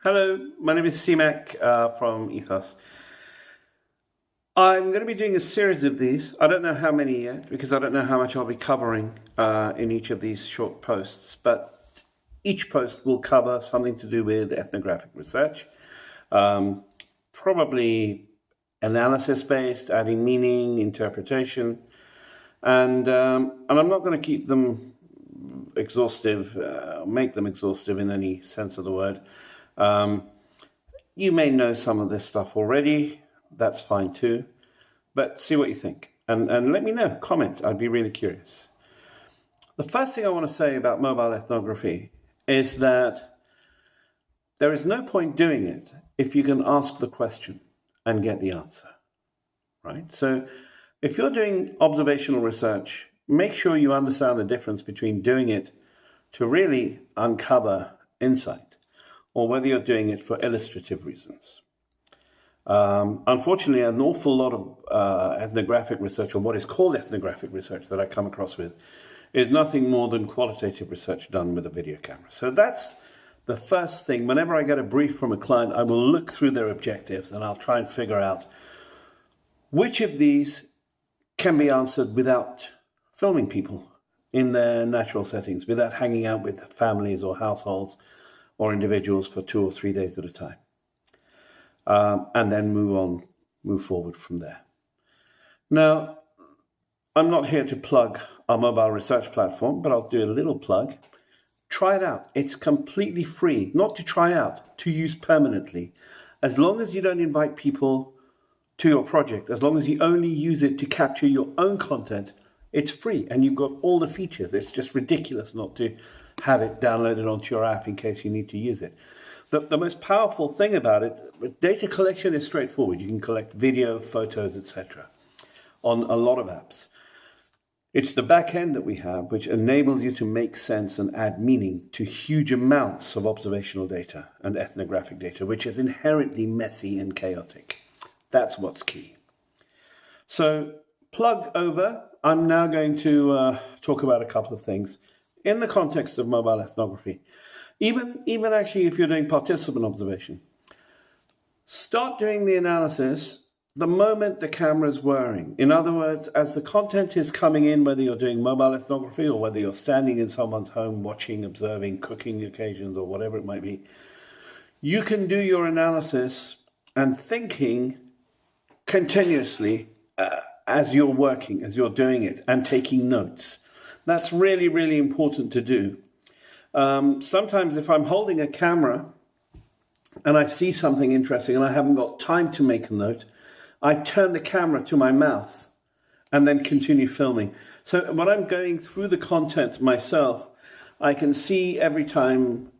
Hello, my name is CMAC from Ethos. I'm going to be doing a series of these. I don't know how many yet because I don't know how much I'll be covering in each of these short posts, but each post will cover something to do with ethnographic research, probably analysis-based, adding meaning, interpretation, and I'm not going to keep them exhaustive, make them exhaustive in any sense of the word. You may know some of this stuff already. That's fine too. But see what you think. And let me know. Comment. I'd be really curious. The first thing I want to say about mobile ethnography is that there is no point doing it if you can ask the question and get the answer. Right? So if you're doing observational research, make sure you understand the difference between doing it to really uncover insight or whether you're doing it for illustrative reasons. Unfortunately, an awful lot of ethnographic research, or what is called ethnographic research that I come across with, is nothing more than qualitative research done with a video camera. So that's the first thing. Whenever I get a brief from a client, I will look through their objectives and I'll try and figure out which of these can be answered without filming people in their natural settings, without hanging out with families or households or individuals for 2 or 3 days at a time. And then move forward from there. Now, I'm not here to plug our mobile research platform, but I'll do a little plug. Try it out. It's completely free, not to try out, to use permanently. As long as you don't invite people to your project, as long as you only use it to capture your own content, it's free and you've got all the features. It's just ridiculous not to have it downloaded onto your app in case you need to use it. The most powerful thing about it, data collection is straightforward. You can collect video, photos, etc. on a lot of apps. It's the back end that we have, which enables you to make sense and add meaning to huge amounts of observational data and ethnographic data, which is inherently messy and chaotic. That's what's key. So plug over. I'm now going to talk about a couple of things in the context of mobile ethnography. Even actually if you're doing participant observation, start doing the analysis the moment the camera's whirring. In other words, as the content is coming in, whether you're doing mobile ethnography or whether you're standing in someone's home watching, observing, cooking occasions or whatever it might be, you can do your analysis and thinking continuously as you're working, as you're doing it, and taking notes. That's really, really important to do. Sometimes if I'm holding a camera and I see something interesting and I haven't got time to make a note, I turn the camera to my mouth and then continue filming. So when I'm going through the content myself, I can see every time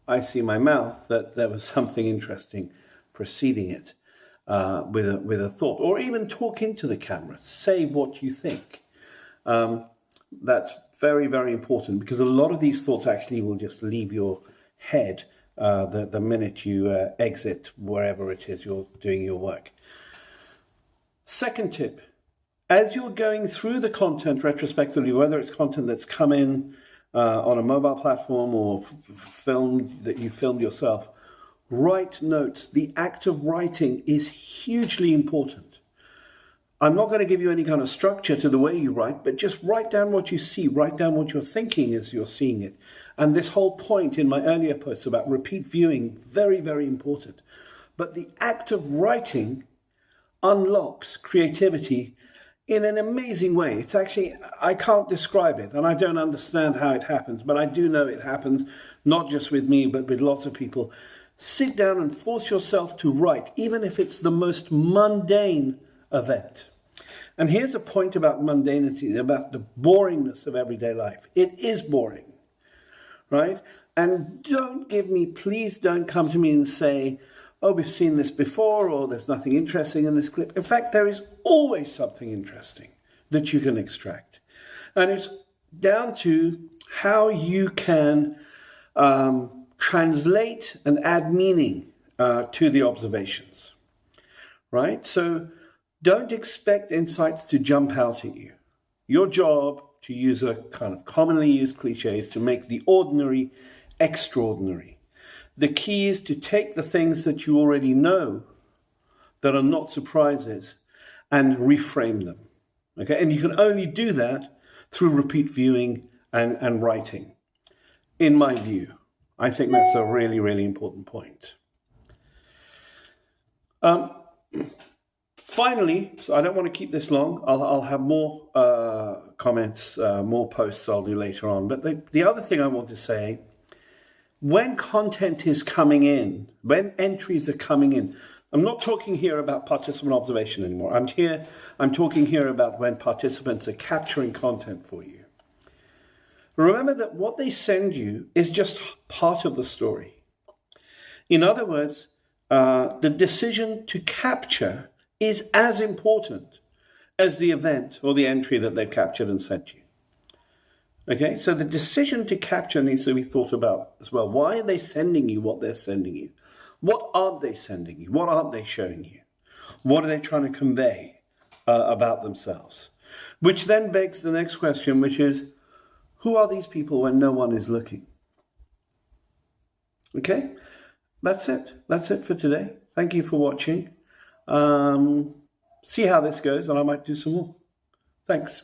I see my mouth that there was something interesting preceding it with a thought, or even talk into the camera, say what you think. That's very, very important because a lot of these thoughts actually will just leave your head the minute you exit wherever it is you're doing your work. Second tip, as you're going through the content retrospectively, whether it's content that's come in on a mobile platform or film that you filmed yourself, write notes. The act of writing is hugely important. I'm not going to give you any kind of structure to the way you write, but just write down what you see, write down what you're thinking as you're seeing it. And this whole point in my earlier posts about repeat viewing, very, very important. But the act of writing unlocks creativity in an amazing way. It's actually, I can't describe it, and I don't understand how it happens, but I do know it happens, not just with me, but with lots of people. Sit down and force yourself to write, even if it's the most mundane event. And here's a point about mundanity, about the boringness of everyday life. It is boring, right? And please don't come to me and say, oh, we've seen this before, or there's nothing interesting in this clip. In fact, there is always something interesting that you can extract. And it's down to how you can translate and add meaning to the observations, right? So don't expect insights to jump out at you. Your job, to use a kind of commonly used cliche, is to make the ordinary extraordinary. The key is to take the things that you already know that are not surprises and reframe them. Okay, and you can only do that through repeat viewing and writing. In my view, I think that's a really, really important point. Finally, so I don't want to keep this long. I'll have more comments, more posts I'll do later on. But the other thing I want to say, when content is coming in, when entries are coming in, I'm not talking here about participant observation anymore. I'm talking here about when participants are capturing content for you. Remember that what they send you is just part of the story. In other words, the decision to capture is as important as the event or the entry that they've captured and sent you. Okay, so the decision to capture needs to be thought about as well. Why are they sending you what they're sending you? What aren't they sending you? What aren't they showing you? What are they trying to convey about themselves? Which then begs the next question, which is, who are these people when no one is looking? Okay, that's it. That's it for today. Thank you for watching. See how this goes, and I might do some more. Thanks.